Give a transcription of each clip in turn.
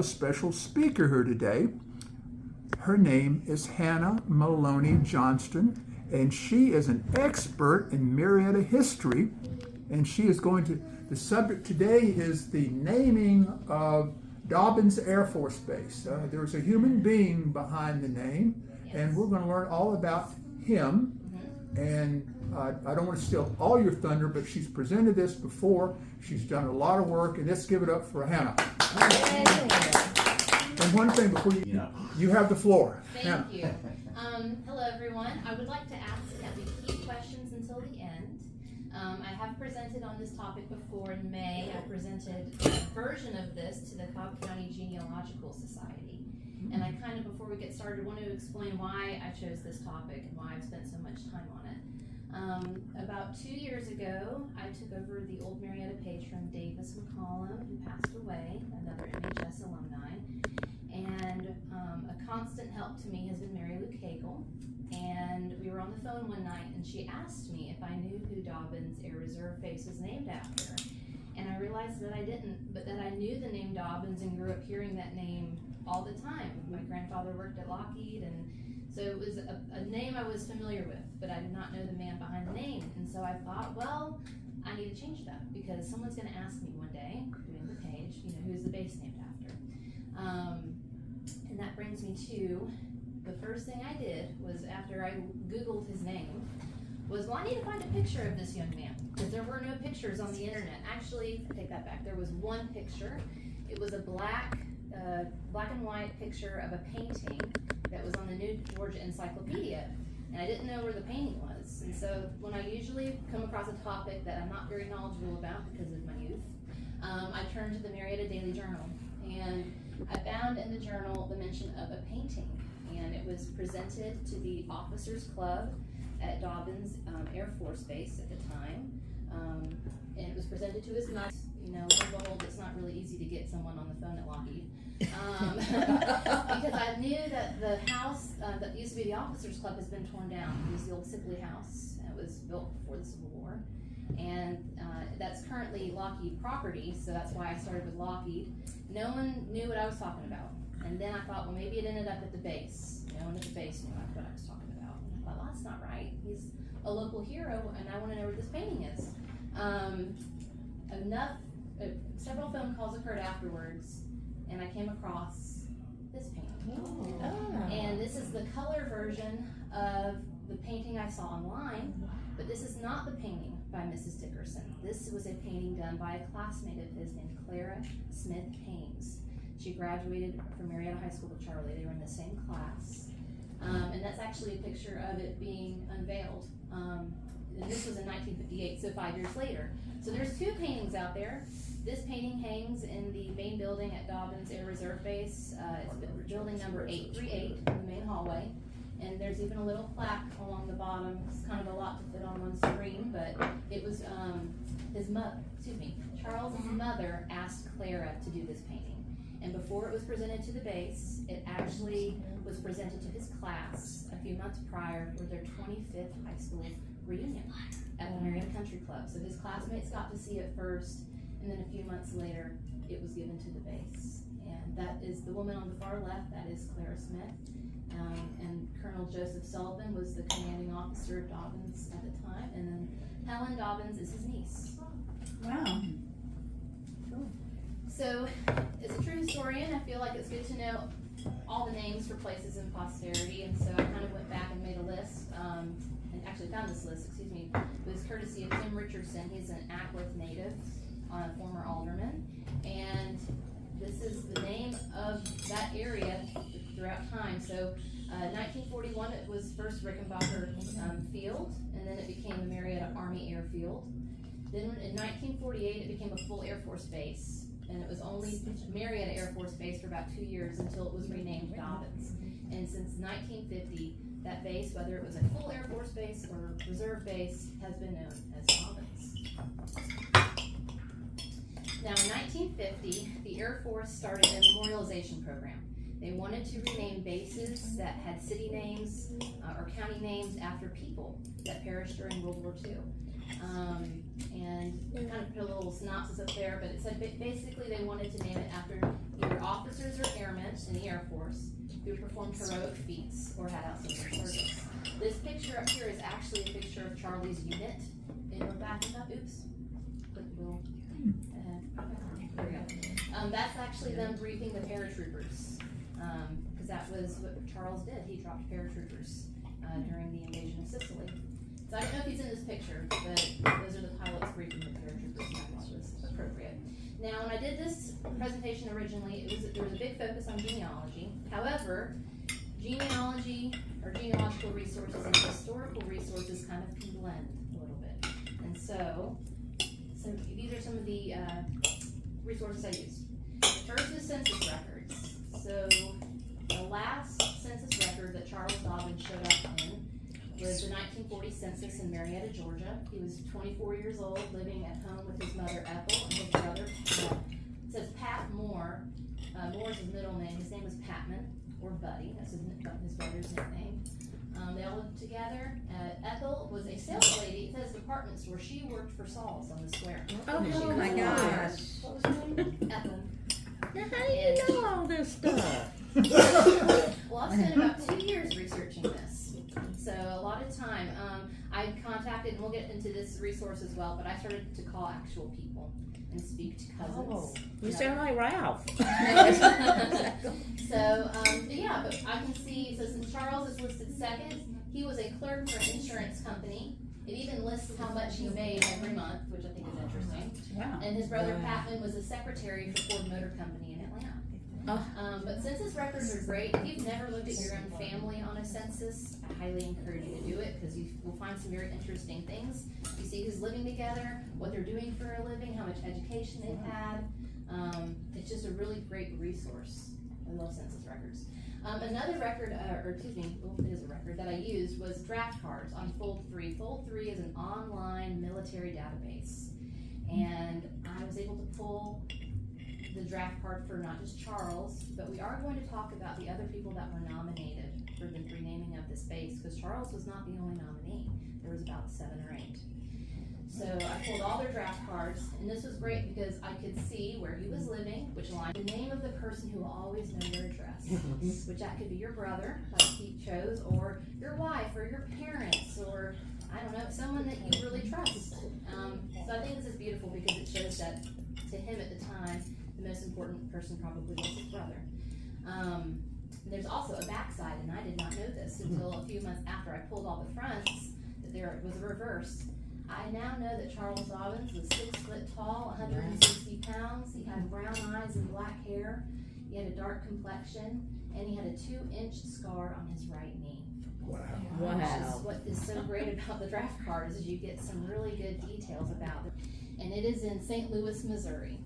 A special speaker here today. Her name is Hannah Maloney Johnston, and she is an expert in Marietta history, and she is going to, the subject today is the naming of Dobbins Air Force Base. There's a human being behind the name, and we're going to learn all about him. And I don't want to steal all your thunder, but she's presented this before. She's done a lot of work, and let's give it up for Hannah. And one thing before you have the floor. Thank Hannah. you. Hello, everyone. I would like to ask that we keep questions until the end. I have presented on this topic before in May. I presented a version of this to the Cobb County Genealogical Society. And I kind of, before we get started, want to explain why I chose this topic and why I've spent so much time on it. About 2 years ago, I took over the old Marietta page from Davis McCollum, who passed away, another MHS alumni. And a constant help to me has been Mary Lou Cagle. And we were on the phone one night, and she asked me if I knew who Dobbins Air Reserve Base was named after. And I realized that I didn't, but that I knew the name Dobbins and grew up hearing that name all the time. My grandfather worked at Lockheed, and so it was a name I was familiar with, but I did not know the man behind the name. And so I thought, well, I need to change that, because someone's going to ask me one day, doing the page, who's the base named after. And that brings me to the first thing I did was, after I Googled his name, was, well, I need to find a picture of this young man, because there were no pictures on the internet. Actually, I take that back. There was one picture. It was a black and white picture of a painting that was on the New Georgia Encyclopedia, and I didn't know where the painting was. And so when I usually come across a topic that I'm not very knowledgeable about because of my youth, I turn to the Marietta Daily Journal, and I found in the journal the mention of a painting, and it was presented to the Officers Club at Dobbins Air Force Base at the time, and it was presented to his mother. Behold, it's not really easy to get someone on the phone at Lockheed, because I knew that the house that used to be the Officers Club has been torn down. It was the old Sicily house, and it was built before the Civil War, and that's currently Lockheed property, so that's why I started with Lockheed. No one knew what I was talking about, and then I thought, well, maybe it ended up at the base. No one at the base knew what I was talking about. And I thought, well, that's not right. He's a local hero, and I want to know where this painting is. Several phone calls occurred afterwards, and I came across this painting. And this is the color version of the painting I saw online, but this is not the painting by Mrs. Dickerson. This was a painting done by a classmate of his named Clara Smith Haynes. She graduated from Marietta High School with Charlie. They were in the same class. And that's actually a picture of it being unveiled. And this was in 1958, so 5 years later. So there's two paintings out there. This painting hangs in the main building at Dobbins Air Reserve Base. It's building number 838 in the main hallway. And there's even a little plaque along the bottom. It's kind of a lot to fit on one screen, but it was Charles's mother asked Clara to do this painting. And before it was presented to the base, it actually was presented to his class a few months prior for their 25th high school reunion at the Marietta Country Club. So his classmates got to see it first, and then a few months later, it was given to the base. And that is the woman on the far left, that is Clara Smith. And Colonel Joseph Sullivan was the commanding officer of Dobbins at the time, and then Helen Dobbins is his niece. Wow. Cool. So, as a true historian, I feel like it's good to know all the names for places in posterity, and so I kind of went back and made a list, and actually found this list, it was courtesy of Tim Richardson. He's an Ackworth native, a former alderman, and this is the name of that area throughout time. So 1941 it was first Rickenbacker Field, and then it became the Marietta Army Airfield. Then in 1948 it became a full Air Force base, and it was only Marietta Air Force Base for about 2 years until it was renamed Dobbins. And since 1950, that base, whether it was a full Air Force base or reserve base, has been known as Dobbins. Now in 1950, the Air Force started a memorialization program. They wanted to rename bases that had city names or county names after people that perished during World War II. And kind of put a little synopsis up there, but it said basically they wanted to name it after either officers or airmen in the Air Force who performed heroic feats or had outstanding service. This picture up here is actually a picture of Charlie's unit. In the back of that, oops, put the little there we go. That's actually them briefing the paratroopers, because that was what Charles did. He dropped paratroopers during the invasion of Sicily. So I don't know if he's in this picture, but those are the pilots briefing the paratroopers, and I thought it was appropriate. Now, when I did this presentation originally, there was a big focus on genealogy. However, genealogy or genealogical resources and historical resources kind of can blend a little bit. And so these are some of the resources I used. First is census records. So the last census record that Charles Dobbins showed up in was the 1940 census in Marietta, Georgia. He was 24 years old, living at home with his mother Ethel and his brother Pat. It says Pat Moore. Moore is his middle name. His name was Patman, or Buddy. That's his brother's nickname. They all lived together. Ethel was a sales lady. It says department store. She worked for Saul's on the square. Oh my gosh. What was her name? Ethel. Now how do you know all this stuff? Well, I've spent about 2 years researching this. So a lot of time. I contacted, and we'll get into this resource as well, but I started to call actual people and speak to cousins. Oh, you sound like Ralph. So, yeah, but I can see, so since Charles is listed second, he was a clerk for an insurance company. It even lists how much he made every month, which I think is interesting. Wow. And his brother Patman was a secretary for Ford Motor Company in Atlanta. But census records are great. If you've never looked at your own family on a census, I highly encourage you to do it, because you will find some very interesting things. You see who's living together, what they're doing for a living, how much education they've had. It's just a really great resource. I love census records. Another record, it is a record that I used, was draft cards on Fold 3. Fold 3 is an online military database. And I was able to pull the draft card for not just Charles, but we are going to talk about the other people that were nominated for the renaming of this base, because Charles was not the only nominee. There was about 7 or 8. So I pulled all their draft cards, and this was great because I could see where he was living, which line, the name of the person who will always know their address, which that could be your brother, like he chose, or your wife, or your parents, or I don't know, someone that you really trust. So I think this is beautiful because it shows that to him at the time, the most important person probably was his brother. There's also a backside, and I did not know this until a few months after I pulled all the fronts, that there was a reverse. I now know that Charles Dobbins was 6 foot tall, 160 pounds. He had brown eyes and black hair. He had a dark complexion, and he had a 2-inch scar on his right knee. Wow. Which is what is so great about the draft cards, is you get some really good details about it. And it is in St. Louis, Missouri.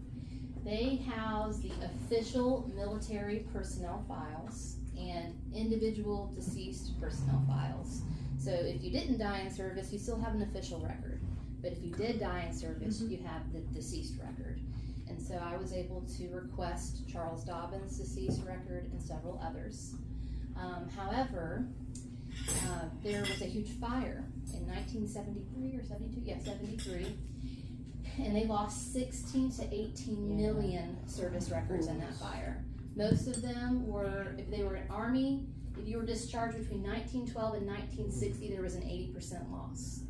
They house the official military personnel files and individual deceased personnel files. So if you didn't die in service, you still have an official record. But if you did die in service, you have the deceased record. And so I was able to request Charles Dobbins' deceased record and several others. However, there was a huge fire in 1973 or 72, yeah, 73. And they lost 16 to 18 million service records in that fire. Most of them were, if they were in Army, if you were discharged between 1912 and 1960, there was an 80% loss.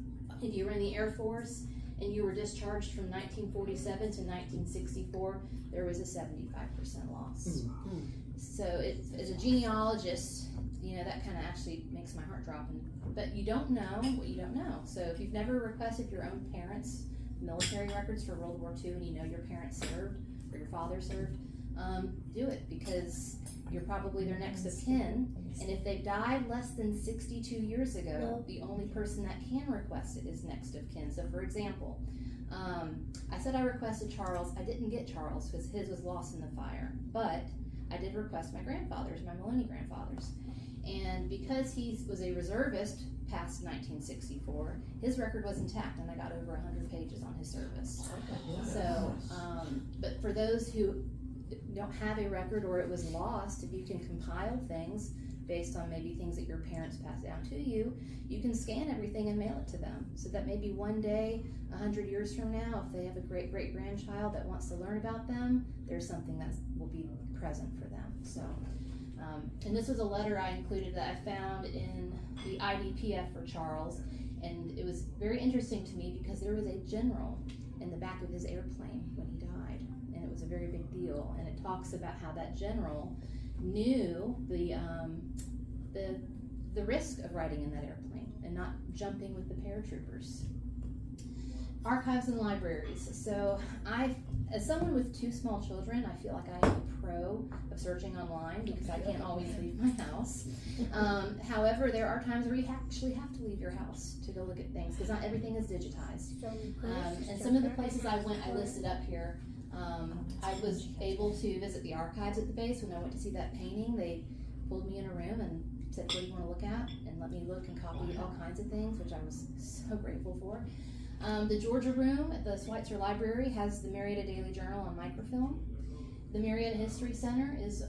If you were in the Air Force and you were discharged from 1947 to 1964, there was a 75% loss. So as a genealogist, you know, that kind of actually makes my heart drop. But you don't know what you don't know. So if you've never requested your own parents' military records for World War II, and you know your parents served or your father served, do it, because you're probably their next of kin. And if they've died less than 62 years ago, the only person that can request it is next of kin. So for example, I said I requested Charles. I didn't get Charles because his was lost in the fire, but I did request my grandfathers, my Maloney grandfathers. And because he was a reservist past 1964, his record was intact, and I got over 100 pages on his service. So, but for those who don't have a record or it was lost, if you can compile things, based on maybe things that your parents passed down to you, you can scan everything and mail it to them. So that maybe one day, 100 years from now, if they have a great-great-grandchild that wants to learn about them, there's something that will be present for them. So, and this was a letter I included that I found in the IDPF for Charles, and it was very interesting to me because there was a general in the back of his airplane when he died, and it was a very big deal. And it talks about how that general knew the risk of riding in that airplane and not jumping with the paratroopers. Archives and libraries. So as someone with 2 small children, I feel like I am a pro of searching online because I can't always leave my house. However, there are times where you actually have to leave your house to go look at things because not everything is digitized. And some of the places I went, I listed up here. I was able to visit the archives at the base. When I went to see that painting, they pulled me in a room and said, what do you want to look at? And let me look and copy all kinds of things, which I was so grateful for. The Georgia room at the Schweitzer Library has the Marietta Daily Journal on microfilm. The Marietta History Center is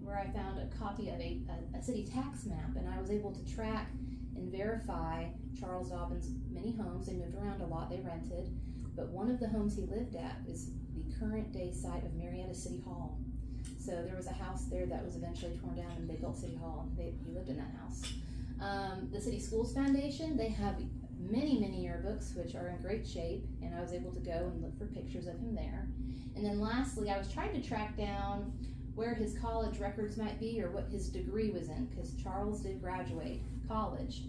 where I found a copy of a city tax map, and I was able to track and verify Charles Dobbins' many homes. They moved around a lot, they rented, but one of the homes he lived at is the current day site of Marietta City Hall. So there was a house there that was eventually torn down and they built City Hall. He lived in that house. The City Schools Foundation, they have many yearbooks which are in great shape, and I was able to go and look for pictures of him there. And then lastly, I was trying to track down where his college records might be or what his degree was in, because Charles did graduate college.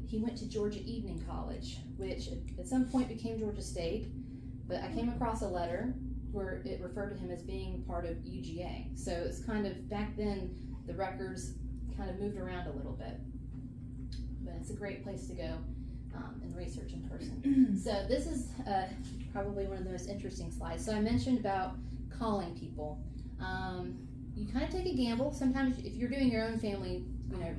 He went to Georgia Evening College, which at some point became Georgia State, but I came across a letter where it referred to him as being part of UGA. So it's kind of, back then, the records kind of moved around a little bit. But it's a great place to go and research in person. So this is probably one of the most interesting slides. So I mentioned about calling people. You kind of take a gamble. Sometimes if you're doing your own family,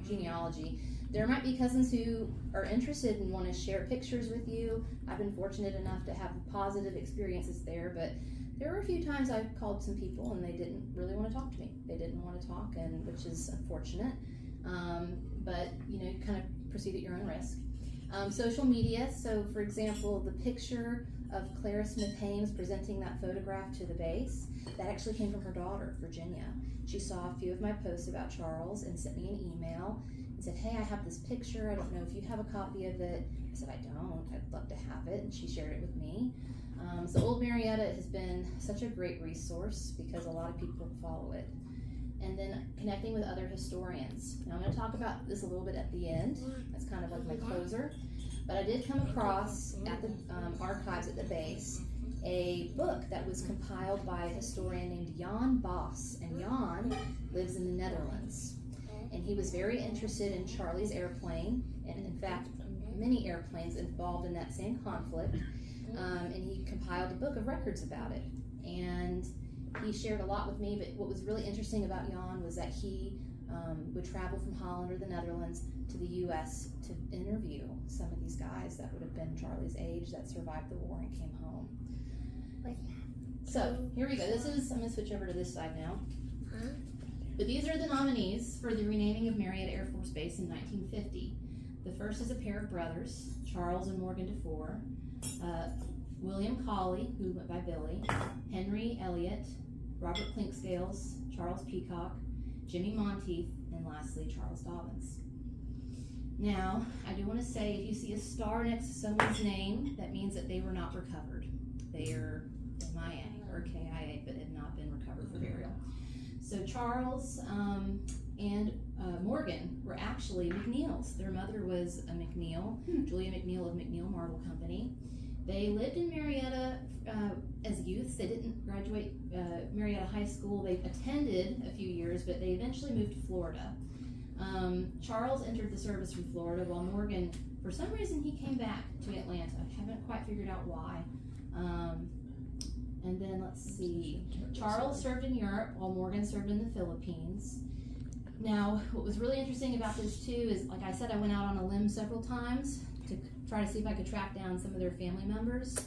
genealogy, there might be cousins who are interested and want to share pictures with you. I've been fortunate enough to have positive experiences there, but there were a few times I've called some people and they didn't really want to talk to me. They didn't want to talk, and which is unfortunate. But kind of proceed at your own risk. Social media. So, for example, the picture of Clara Smith Hames presenting that photograph to the base, that actually came from her daughter, Virginia. She saw a few of my posts about Charles and sent me an email and said, hey, I have this picture. I don't know if you have a copy of it. I said, I don't. I'd love to have it. And she shared it with me. So Old Marietta has been such a great resource because a lot of people follow it. And then connecting with other historians. Now I'm going to talk about this a little bit at the end. That's kind of like my closer. But I did come across at the archives at the base a book that was compiled by a historian named Jan Bos. And Jan lives in the Netherlands. And he was very interested in Charlie's airplane, and in fact, many airplanes involved in that same conflict. And he compiled a book of records about it. And he shared a lot with me, but what was really interesting about Jan was that he would travel from Holland or the Netherlands to the U.S. to interview some of these guys that would have been Charlie's age that survived the war and came home. So here we go. I'm going to switch over to this side now. But these are the nominees for the renaming of Marietta Air Force Base in 1950. The first is a pair of brothers, Charles and Morgan DeFore, William Colley, who went by Billy, Henry Elliott, Robert Clinkscales, Charles Peacock, Jimmy Monteith, and lastly, Charles Dobbins. Now, I do want to say, if you see a star next to someone's name, that means that they were not recovered. They are MIA or KIA, but had not been recovered for burial. So Charles and Morgan were actually McNeils. Their mother was a McNeil, Julia McNeil of McNeil Marble Company. They lived in Marietta as youths. They didn't graduate Marietta High School. They attended a few years, but they eventually moved to Florida. Charles entered the service from Florida, while Morgan, for some reason, he came back to Atlanta. I haven't quite figured out why. And then let's see, Charles served in Europe while Morgan served in the Philippines. Now, what was really interesting about this too is, like I said, I went out on a limb several times to try to see if I could track down some of their family members.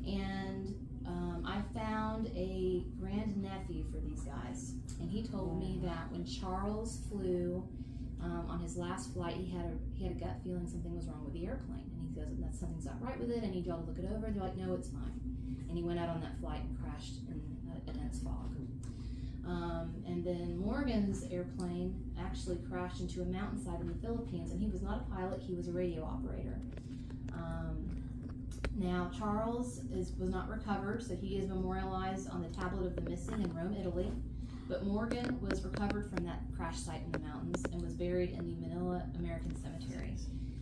And I found a grandnephew for these guys. And he told me that when Charles flew on his last flight, he had a gut feeling something was wrong with the airplane. And he goes, something's not right with it. I need y'all to look it over. And they're like, no, it's fine. And he went out on that flight and crashed in a dense fog. And then Morgan's airplane actually crashed into a mountainside in the Philippines, and he was not a pilot, he was a radio operator. Now Charles was not recovered, so he is memorialized on the tablet of the missing in Rome, Italy. But Morgan was recovered from that crash site in the mountains and was buried in the Manila American Cemetery.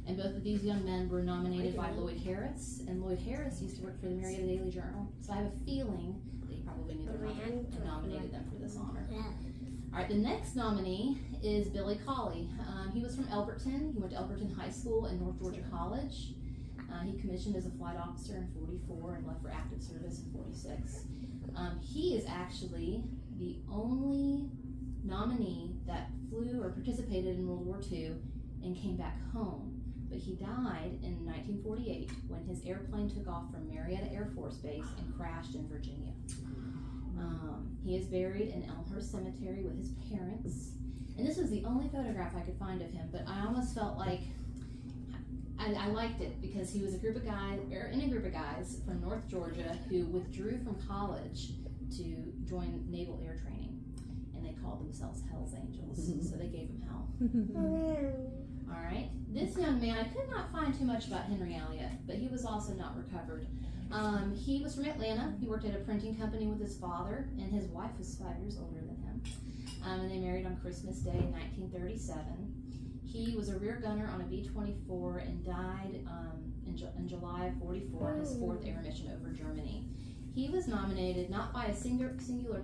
And both of these young men were nominated by Lloyd Harris, and Lloyd Harris used to work for the Marietta Daily Journal, so I have a feeling that he probably knew their mother and nominated them for this honor. All right, the next nominee is Billy Colley. He was from Elberton. He went to Elberton High School and North Georgia College. He commissioned as a flight officer in '44 and left for active service in '46. He is actually the only nominee that flew or participated in World War II and came back home. But he died in 1948 when his airplane took off from Marietta Air Force Base and crashed in Virginia. He is buried in Elmhurst Cemetery with his parents. And this was the only photograph I could find of him, but I almost felt like I liked it because he was in a group of guys from North Georgia who withdrew from college to join naval air training. And they called themselves Hell's Angels, so they gave him hell. All right, this young man, I could not find too much about Henry Elliott, but he was also not recovered. He was from Atlanta. He worked at a printing company with his father, and his wife was 5 years older than him. And they married on Christmas Day in 1937. He was a rear gunner on a B-24 and died in July of '44 on his 4th air mission over Germany. He was nominated not by a singular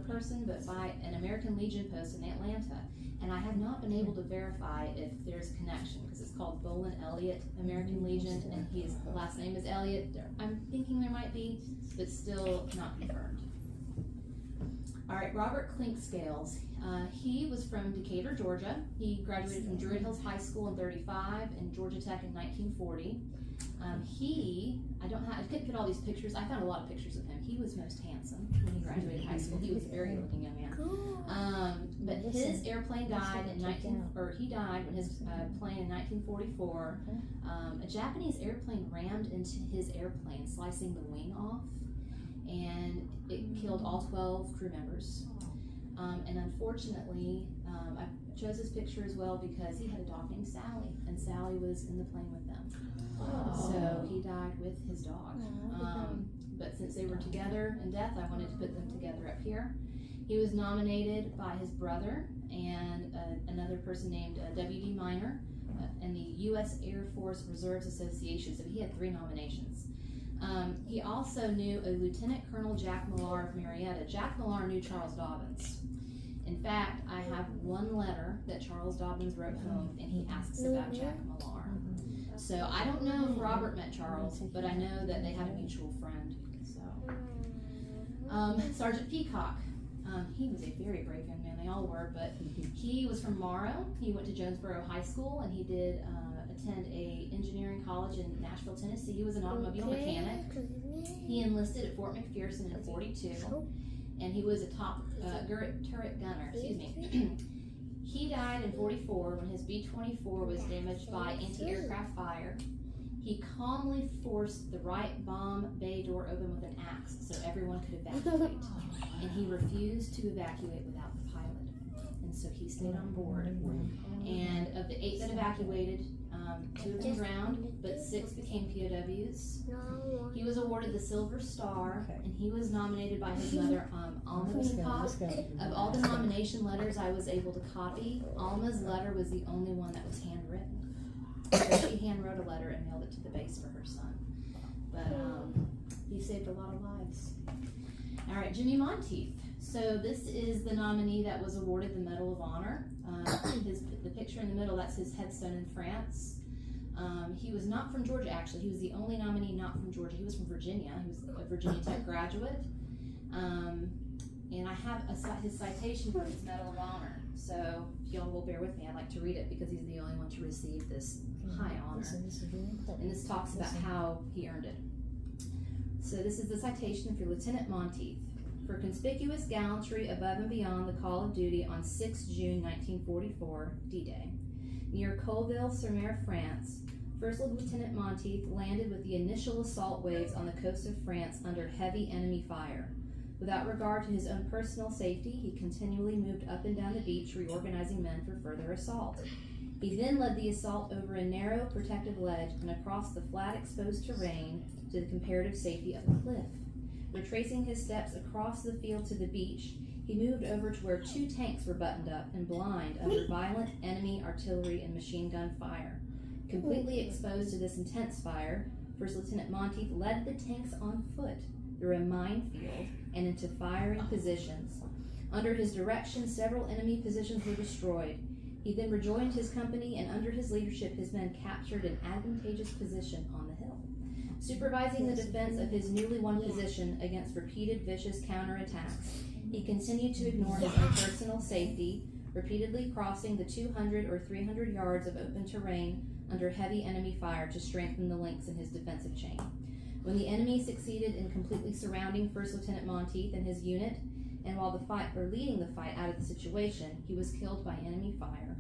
person, but by an American Legion post in Atlanta. And I have not been able to verify if there's a connection because it's called Bolin Elliott American Legion, and his last name is Elliott. I'm thinking there might be, but still not confirmed. All right, Robert Clinkscales. He was from Decatur, Georgia. He graduated from Druid Hills High School in '35 and Georgia Tech in 1940. I couldn't get all these pictures. I found a lot of pictures of him. He was most handsome when he graduated high school. He was a very good looking young man. But his airplane died he died when his plane in 1944. A Japanese airplane rammed into his airplane, slicing the wing off, and it killed all 12 crew members. And unfortunately, I chose this picture as well because he had a dog named Sally, and Sally was in the plane with them. So he died with his dog. But since they were together in death, I wanted to put them together up here. He was nominated by his brother and another person named W.D. Minor and the U.S. Air Force Reserves Association, so he had 3 nominations. He also knew a Lieutenant Colonel Jack Millar of Marietta. Jack Millar knew Charles Dobbins. In fact, I have one letter that Charles Dobbins wrote home, and he asks about Jack Millar. So I don't know if Robert met Charles, but I know that they had a mutual friend. So Sergeant Peacock, he was a very brave young man. They all were, but he was from Morrow. He went to Jonesboro High School, and he did attend a engineering college in Nashville, Tennessee. He was an automobile mechanic. He enlisted at Fort McPherson in '42, and he was a top turret gunner. Excuse me. He died in '44 when his B-24 was damaged by anti-aircraft fire. He calmly forced the right bomb bay door open with an axe so everyone could evacuate. And he refused to evacuate without the pilot. And so he stayed on board. And of the 8 that evacuated, 2 of them drowned, but 6 became POWs. He was awarded the Silver Star, and he was nominated by his mother, Alma Peacock. Of all the nomination letters I was able to copy, Alma's letter was the only one that was handwritten. So she handwrote a letter and mailed it to the base for her son. But he saved a lot of lives. All right, Jimmy Monteith. So this is the nominee that was awarded the Medal of Honor. The picture in the middle, that's his headstone in France. He was not from Georgia, actually. He was the only nominee not from Georgia. He was from Virginia. He was a Virginia Tech graduate. And I have his citation for his Medal of Honor. So if y'all will bear with me, I'd like to read it because he's the only one to receive this high honor. And this talks about how he earned it. So this is the citation for Lieutenant Monteith. for conspicuous gallantry above and beyond the call of duty on 6 June 1944, D-Day. Near Colville-sur-Mer, France, First Lieutenant Monteith landed with the initial assault waves on the coast of France under heavy enemy fire. Without regard to his own personal safety, he continually moved up and down the beach, reorganizing men for further assault. He then led the assault over a narrow, protective ledge and across the flat, exposed terrain to the comparative safety of a cliff. Retracing his steps across the field to the beach, he moved over to where 2 tanks were buttoned up and blind under violent enemy artillery and machine gun fire. Completely exposed to this intense fire, First Lieutenant Monteith led the tanks on foot through a minefield and into firing positions. Under his direction, several enemy positions were destroyed. He then rejoined his company, and under his leadership, his men captured an advantageous position on the hill. Supervising the defense of his newly won position against repeated vicious counterattacks, he continued to ignore his own personal safety, repeatedly crossing the 200 or 300 yards of open terrain under heavy enemy fire to strengthen the links in his defensive chain. When the enemy succeeded in completely surrounding First Lieutenant Monteith and his unit, and while leading the fight out of the situation, he was killed by enemy fire.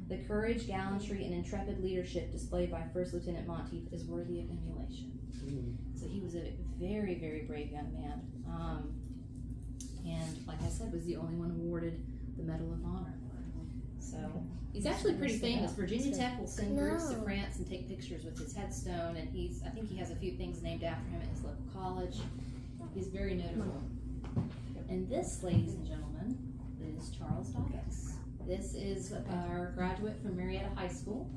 The courage, gallantry, and intrepid leadership displayed by First Lieutenant Monteith is worthy of emulation. So he was a very, very brave young man. And like I said, was the only one awarded the Medal of Honor. So he's actually pretty famous. Virginia Tech will send groups to France and take pictures with his headstone, and I think he has a few things named after him at his local college. He's very notable. And this, ladies and gentlemen, is Charles Dobbins. This is our graduate from Marietta High School,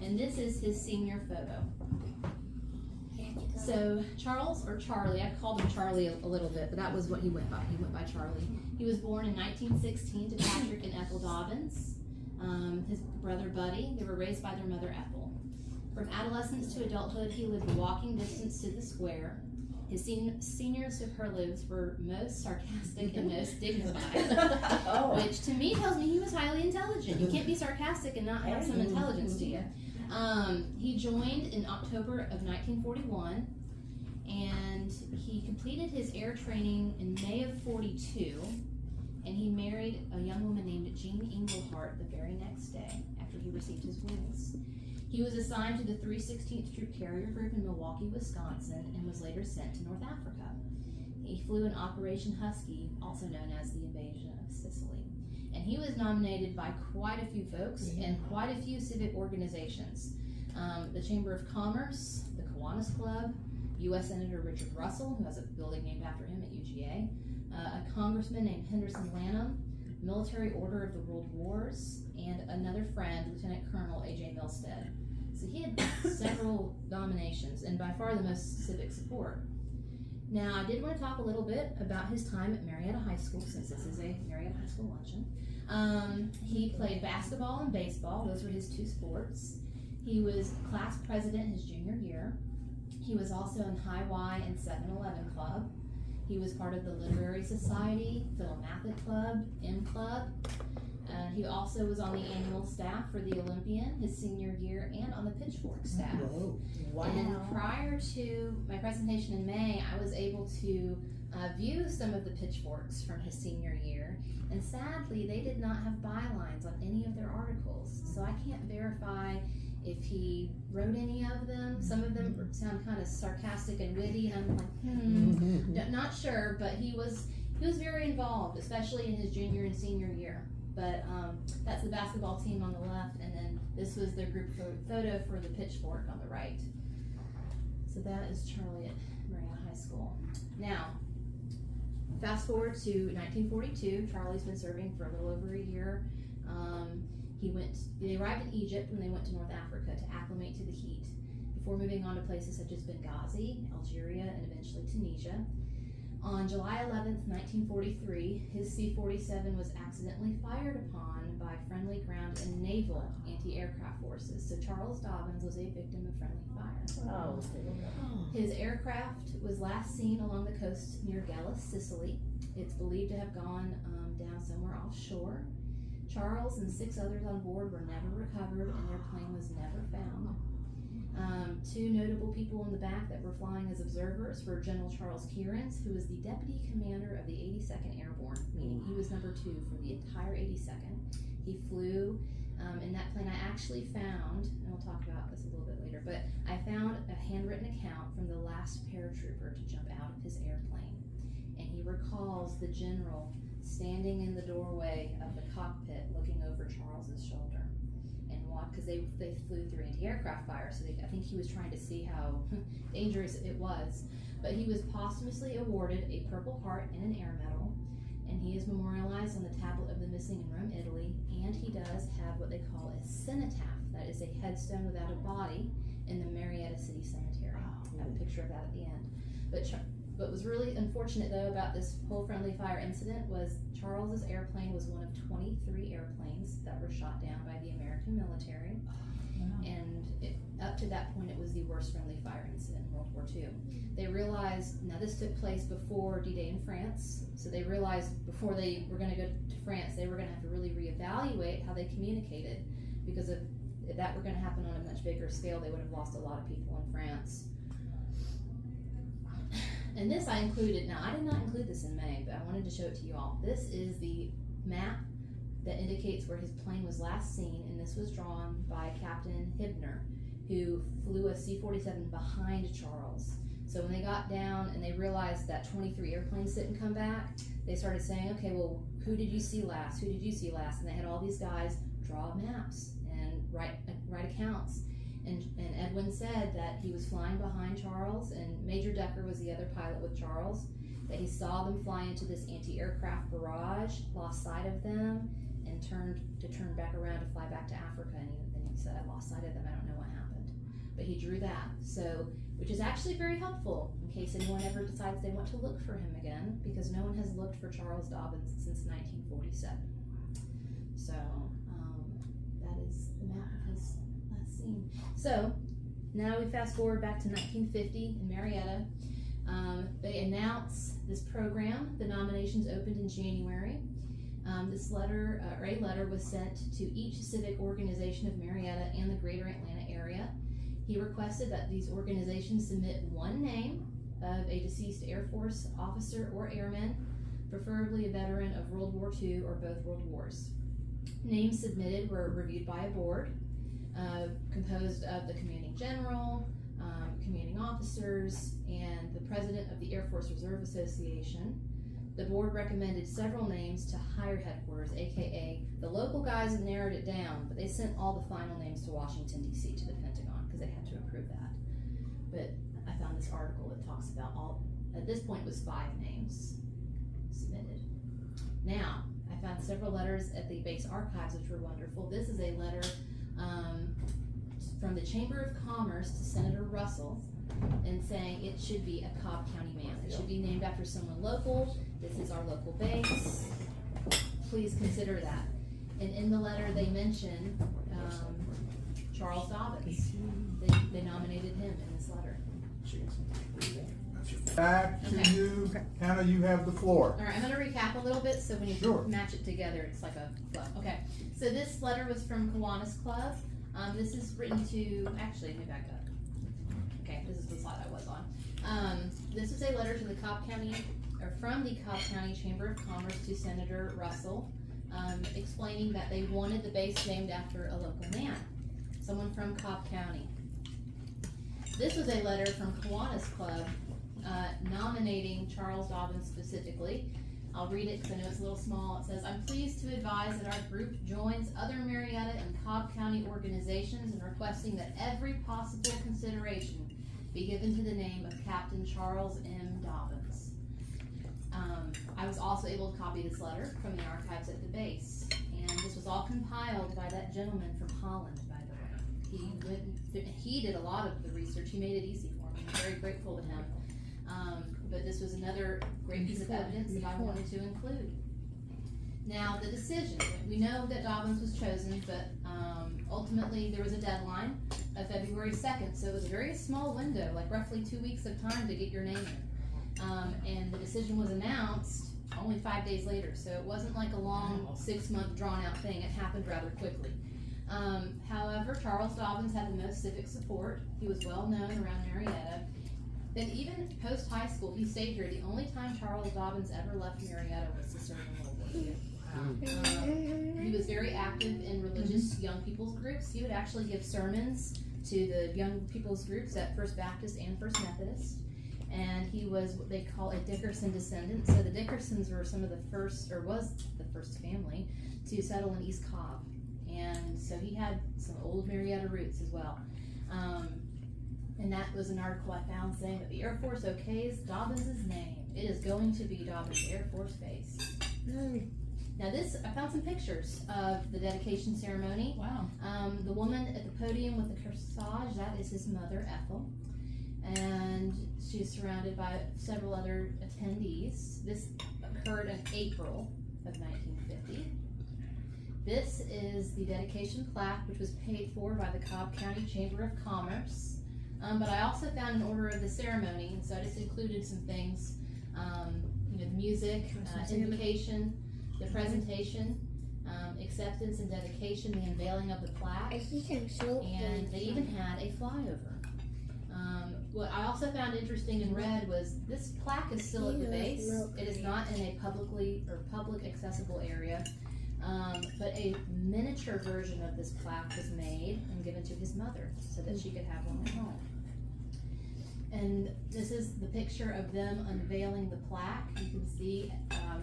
and this is his senior photo. So Charles, or Charlie, I called him Charlie a little bit, but that was what he went by. He went by Charlie. He was born in 1916 to Patrick and Ethel Dobbins, his brother Buddy. They were raised by their mother Ethel. From adolescence to adulthood, he lived walking distance to the square. His senior superlatives were most sarcastic and most dignified, which to me tells me he was highly intelligent. You can't be sarcastic and not have some intelligence to you. He joined in October of 1941, and he completed his air training in May of 42, and he married a young woman named Jean Englehart the very next day after he received his wings. He was assigned to the 316th Troop Carrier Group in Milwaukee, Wisconsin, and was later sent to North Africa. He flew in Operation Husky, also known as the invasion of Sicily. And he was nominated by quite a few folks and quite a few civic organizations. The Chamber of Commerce, the Kiwanis Club, U.S. Senator Richard Russell, who has a building named after him at UGA, a congressman named Henderson Lanham, Military Order of the World Wars, and another friend, Lieutenant Colonel A.J. Milstead. So he had several nominations, and by far the most civic support. Now, I did want to talk a little bit about his time at Marietta High School, since this is a Marietta High School luncheon. He played basketball and baseball. Those were his 2 sports. He was class president his junior year. He was also in High Y and 7-Eleven Club. He was part of the Literary Society, Philomathic Club, M Club. He also was on the annual staff for the Olympian his senior year and on the Pitchfork staff. Wow. And prior to my presentation in May, I was able to view some of the pitchforks from his senior year, and sadly they did not have bylines on any of their articles, so I can't verify if he wrote any of them. Some of them sound kind of sarcastic and witty, and I'm like, not sure, but he was very involved, especially in his junior and senior year. But that's the basketball team on the left, and then this was their group photo for the pitchfork on the right. So that is Charlie at Marietta High School. Now, fast forward to 1942. Charlie's been serving for a little over a year. They arrived in Egypt when they went to North Africa to acclimate to the heat, before moving on to places such as Benghazi, Algeria, and eventually Tunisia. On July 11th, 1943, his C-47 was accidentally fired upon by friendly ground and naval anti-aircraft forces. So Charles Dobbins was a victim of friendly fire. His aircraft was last seen along the coast near Gallus, Sicily. It's believed to have gone down somewhere offshore. Charles and 6 others on board were never recovered, and their plane was never found. Two notable people in the back that were flying as observers were General Charles Kearns, who was the deputy commander of the 82nd Airborne, meaning he was number 2 for the entire 82nd. He flew in that plane. I actually found, and we'll talk about this a little bit later, but I found a handwritten account from the last paratrooper to jump out of his airplane. And he recalls the general standing in the doorway of the cockpit looking over Charles's shoulder. Because they flew through anti-aircraft fire, so I think he was trying to see how dangerous it was. But he was posthumously awarded a Purple Heart and an Air Medal, and he is memorialized on the tablet of the missing in Rome, Italy, and he does have what they call a cenotaph, that is a headstone without a body, in the Marietta City Cemetery. I have a picture of that at the end. But what was really unfortunate, though, about this whole friendly fire incident was Charles's airplane was one of 23 airplanes that were shot down by the American military. And up to that point, it was the worst friendly fire incident in World War II. They realized, now this took place before D-Day in France, so they realized before they were going to go to France, they were going to have to really reevaluate how they communicated, because if that were going to happen on a much bigger scale, they would have lost a lot of people in France. And this I included, now I did not include this in May, but I wanted to show it to you all. This is the map that indicates where his plane was last seen, and this was drawn by Captain Hibner, who flew a C-47 behind Charles. So when they got down and they realized that 23 airplanes didn't come back, they started saying, okay, well, who did you see last? Who did you see last? And they had all these guys draw maps and write accounts. And Edwin said that he was flying behind Charles, and Major Decker was the other pilot with Charles, that he saw them fly into this anti-aircraft barrage, lost sight of them, and turned back around to fly back to Africa. And then he said, I lost sight of them, I don't know what happened. But he drew that, so, which is actually very helpful in case anyone ever decides they want to look for him again, because no one has looked for Charles Dobbins since 1947. So, that is the map of his last scene. So, now we fast forward back to 1950 in Marietta. They announce this program. The nominations opened in January. This letter, or a letter, was sent to each civic organization of Marietta and the greater Atlanta area. He requested that these organizations submit one name of a deceased Air Force officer or airman, preferably a veteran of World War II or both World Wars. Names submitted were reviewed by a board composed of the commanding general, commanding officers, and the president of the Air Force Reserve Association. The board recommended several names to higher headquarters, aka the local guys had narrowed it down, but they sent all the final names to Washington, D.C., to the Pentagon, because they had to approve that. But I found this article that talks about all, at this point, it was 5 names submitted. Now, I found several letters at the base archives, which were wonderful. This is a letter from the Chamber of Commerce to Senator Russell, and saying it should be a Cobb County man. It should be named after someone local. This is our local base. Please consider that. And in the letter they mention Charles Dobbins. They nominated him in this letter. Back to you. Hannah, you have the floor. All right, I'm going to recap a little bit so when you match it together, it's like a flow. Okay, so this letter was from Kiwanis Club. This is written to, actually, let me back up. Okay, this is the slide I was on. This is a letter to the Cobb County, or from the Cobb County Chamber of Commerce to Senator Russell, explaining that they wanted the base named after a local man, someone from Cobb County. This was a letter from Kiwanis Club nominating Charles Dobbins specifically. I'll read it because I know it's a little small. It says, I'm pleased to advise that our group joins other Marietta and Cobb County organizations in requesting that every possible consideration be given to the name of Captain Charles M. Dobbins. I was also able to copy this letter from the archives at the base, and this was all compiled by that gentleman from Holland, by the way. He did a lot of the research. He made it easy for me. I'm very grateful to him. But this was another great piece of evidence that I wanted to include. Now, the decision. We know that Dobbins was chosen, but ultimately there was a deadline of February 2nd, so it was a very small window, like roughly 2 weeks of time to get your name in. And the decision was announced only 5 days later, so it wasn't like a long 6-month drawn-out thing. It happened rather quickly. However, Charles Dobbins had the most civic support. He was well known around Marietta. And even post high school, he stayed here. The only time Charles Dobbins ever left Marietta was to serve in World War II. He was very active in religious young people's groups. He would actually give sermons to the young people's groups at First Baptist and First Methodist. And he was what they call a Dickerson descendant. So the Dickersons were some of the first, or was the first family to settle in East Cobb. And so he had some old Marietta roots as well. And that was an article I found saying that the Air Force okays Dobbins' name. It is going to be Dobbins Air Force Base. Now this, I found some pictures of the dedication ceremony. Wow. The woman at the podium with the corsage, that is his mother, Ethel. And she's surrounded by several other attendees. This occurred in April of 1950. This is the dedication plaque, which was paid for by the Cobb County Chamber of Commerce. But I also found an order of the ceremony, and so I just included some things, the music, invocation, the presentation, acceptance and dedication, the unveiling of the plaque, and they even had a flyover. What I also found interesting and read was this plaque is still at the base. It is not in a public accessible area, but a miniature version of this plaque was made and given to his mother so that she could have one at home. And this is the picture of them unveiling the plaque. You can see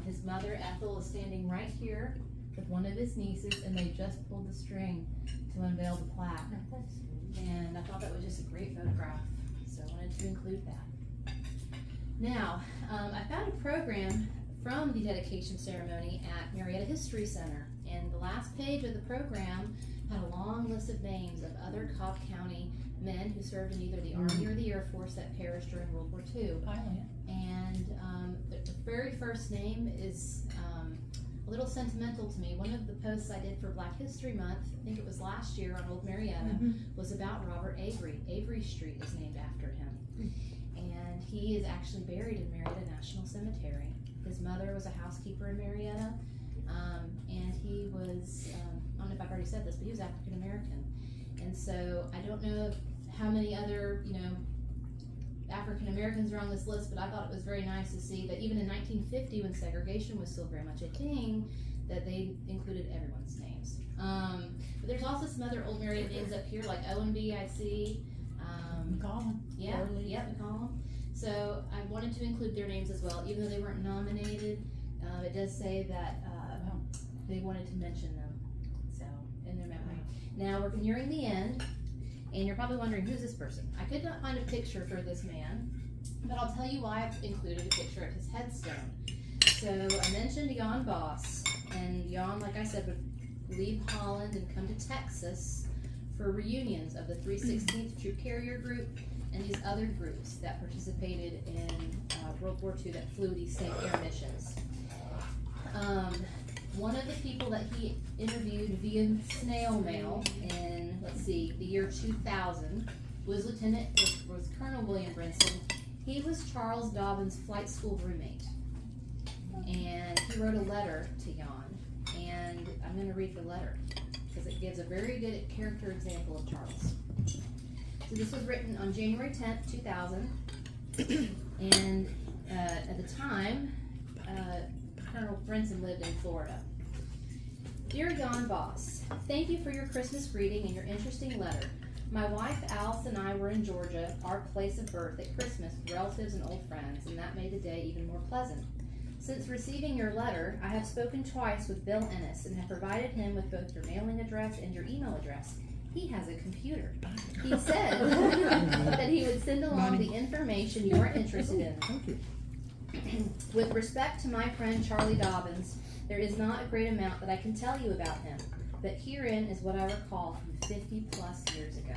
his mother, Ethel, is standing right here with one of his nieces, and they just pulled the string to unveil the plaque. And I thought that was just a great photograph, so I wanted to include that. Now, I found a program from the dedication ceremony at Marietta History Center, and the last page of the program had a long list of names of other Cobb County men who served in either the Army or the Air Force that perished during World War II. And the very first name is a little sentimental to me. One of the posts I did for Black History Month, I think it was last year on Old Marietta, was about Robert Avery. Avery Street is named after him. And he is actually buried in Marietta National Cemetery. His mother was a housekeeper in Marietta, and he was, I don't know if I've already said this, but he was African American. And so I don't know how many other, African Americans are on this list, but I thought it was very nice to see that even in 1950, when segregation was still very much a thing, that they included everyone's names. But there's also some other old Marietta names up here, like O&B, I see. McCollum. Yeah, McCollum. So I wanted to include their names as well, even though they weren't nominated. It does say that they wanted to mention them, so in their memory. Now we're nearing the end, and you're probably wondering, who's this person? I could not find a picture for this man, but I'll tell you why I've included a picture of his headstone. So I mentioned Jan Boss, and Jan, like I said, would leave Holland and come to Texas for reunions of the 316th Troop Carrier Group and these other groups that participated in World War II that flew these same air missions. One of the people that he interviewed via snail mail in, the year 2000 was Colonel William Brinson. He was Charles Dobbins' flight school roommate. And he wrote a letter to Jan, and I'm going to read the letter because it gives a very good character example of Charles. So this was written on January 10th, 2000, and at the time, Colonel Brinson lived in Florida. Dear Jan Boss, thank you for your Christmas greeting and your interesting letter. My wife Alice and I were in Georgia, our place of birth, at Christmas with relatives and old friends, and that made the day even more pleasant. Since receiving your letter, I have spoken twice with Bill Ennis and have provided him with both your mailing address and your email address. He has a computer. He said that he would send along the information you are interested in. Thank you. With respect to my friend Charlie Dobbins, there is not a great amount that I can tell you about him, but herein is what I recall from 50 plus years ago.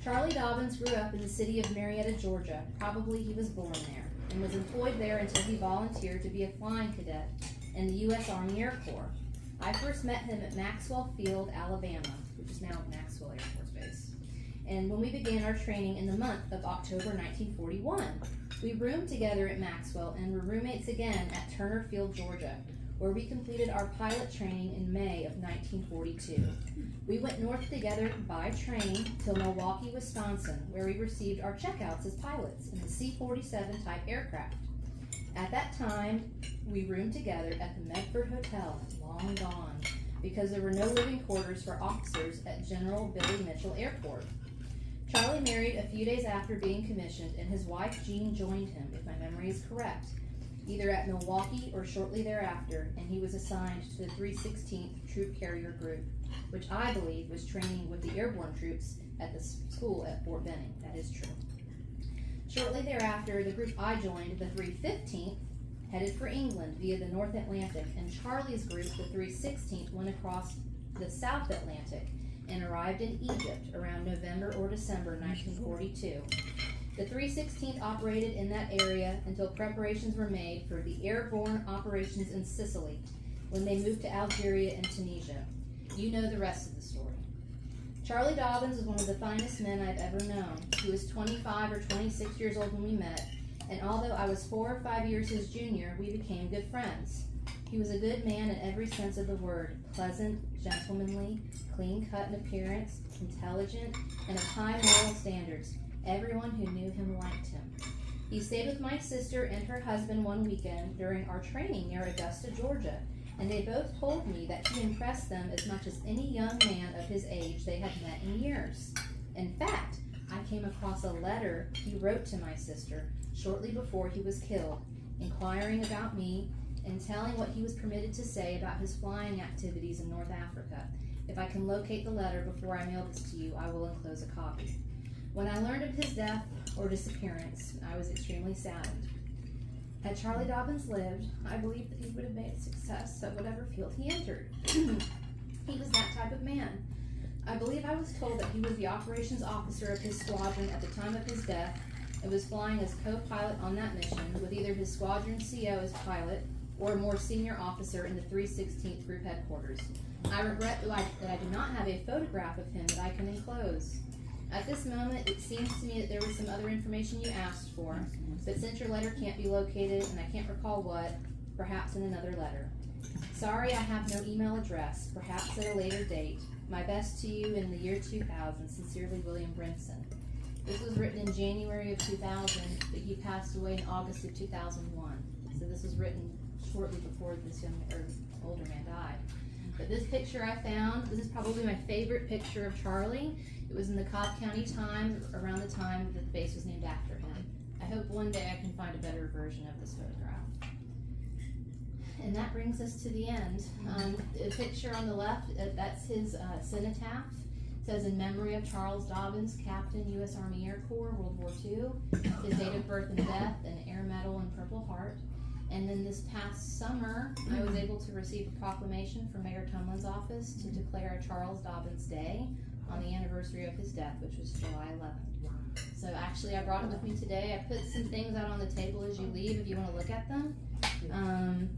Charlie Dobbins grew up in the city of Marietta, Georgia. Probably he was born there, and was employed there until he volunteered to be a flying cadet in the U.S. Army Air Corps. I first met him at Maxwell Field, Alabama, which is now Maxwell Air Force Base, and when we began our training in the month of October 1941. We roomed together at Maxwell and were roommates again at Turner Field, Georgia. where we completed our pilot training in May of 1942. We went north together by train till Milwaukee, Wisconsin, where we received our checkouts as pilots in the C-47 type aircraft. At that time, we roomed together at the Medford Hotel, long gone, because there were no living quarters for officers at General Billy Mitchell Airport. Charlie married a few days after being commissioned, and his wife Jean joined him, if my memory is correct, either at Milwaukee or shortly thereafter, and he was assigned to the 316th Troop Carrier Group, which I believe was training with the airborne troops at the school at Fort Benning. That is true. Shortly thereafter, the group I joined, the 315th, headed for England via the North Atlantic, and Charlie's group, the 316th, went across the South Atlantic and arrived in Egypt around November or December 1942. The 316th operated in that area until preparations were made for the airborne operations in Sicily, when they moved to Algeria and Tunisia. You know the rest of the story. Charlie Dobbins is one of the finest men I've ever known. He was 25 or 26 years old when we met, and although I was 4 or 5 years his junior, we became good friends. He was a good man in every sense of the word, pleasant, gentlemanly, clean-cut in appearance, intelligent, and of high moral standards. Everyone who knew him liked him. He stayed with my sister and her husband one weekend during our training near Augusta, Georgia, and they both told me that he impressed them as much as any young man of his age they had met in years. In fact, I came across a letter he wrote to my sister shortly before he was killed, inquiring about me and telling what he was permitted to say about his flying activities in North Africa. If I can locate the letter before I mail this to you, I will enclose a copy. When I learned of his death or disappearance, I was extremely saddened. Had Charlie Dobbins lived, I believe that he would have made a success of whatever field he entered. He was that type of man. I believe I was told that he was the operations officer of his squadron at the time of his death and was flying as co-pilot on that mission with either his squadron CO as pilot or a more senior officer in the 316th Group Headquarters. I regret that I do not have a photograph of him that I can enclose. At this moment, it seems to me that there was some other information you asked for, but since your letter can't be located and I can't recall what, perhaps in another letter. Sorry I have no email address, perhaps at a later date. My best to you in the year 2000, sincerely, William Brinson. This was written in January of 2000, but he passed away in August of 2001. So this was written shortly before this older man died. But this picture I found, this is probably my favorite picture of Charlie. It was in the Cobb County Times around the time that the base was named after him. I hope one day I can find a better version of this photograph. And that brings us to the end. The picture on the left, that's his cenotaph. It says, in memory of Charles Dobbins, Captain, U.S. Army Air Corps, World War II, his date of birth and death, an Air Medal and Purple Heart. And then this past summer, I was able to receive a proclamation from Mayor Tumlin's office to declare a Charles Dobbins Day on the anniversary of his death, which was July 11th. So actually, I brought it with me today. I put some things out on the table as you leave if you want to look at them.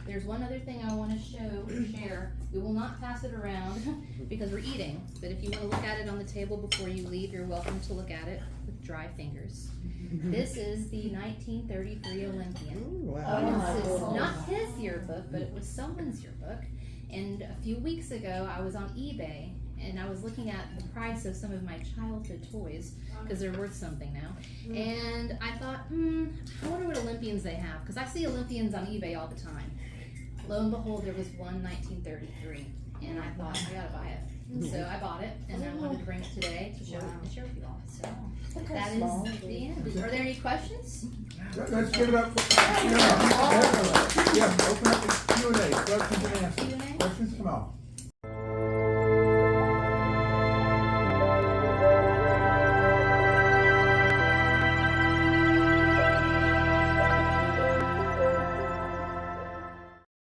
There's one other thing I want to share. We will not pass it around because we're eating, but if you want to look at it on the table before you leave, you're welcome to look at it with dry fingers. This is the 1933 Olympian. Ooh, wow. And this is not his yearbook, but it was someone's yearbook. And a few weeks ago, I was on eBay, and I was looking at the price of some of my childhood toys, because they're worth something now. And I thought, I wonder what Olympians they have, because I see Olympians on eBay all the time. Lo and behold, there was one 1933, and I thought, I gotta buy it. So I bought it, and I wanted to bring it today to show and share with you all. So that is the end. Are there any questions? Let's give it up for yeah, open up the Q&A. Questions and answers. Q&A? Questions, come on.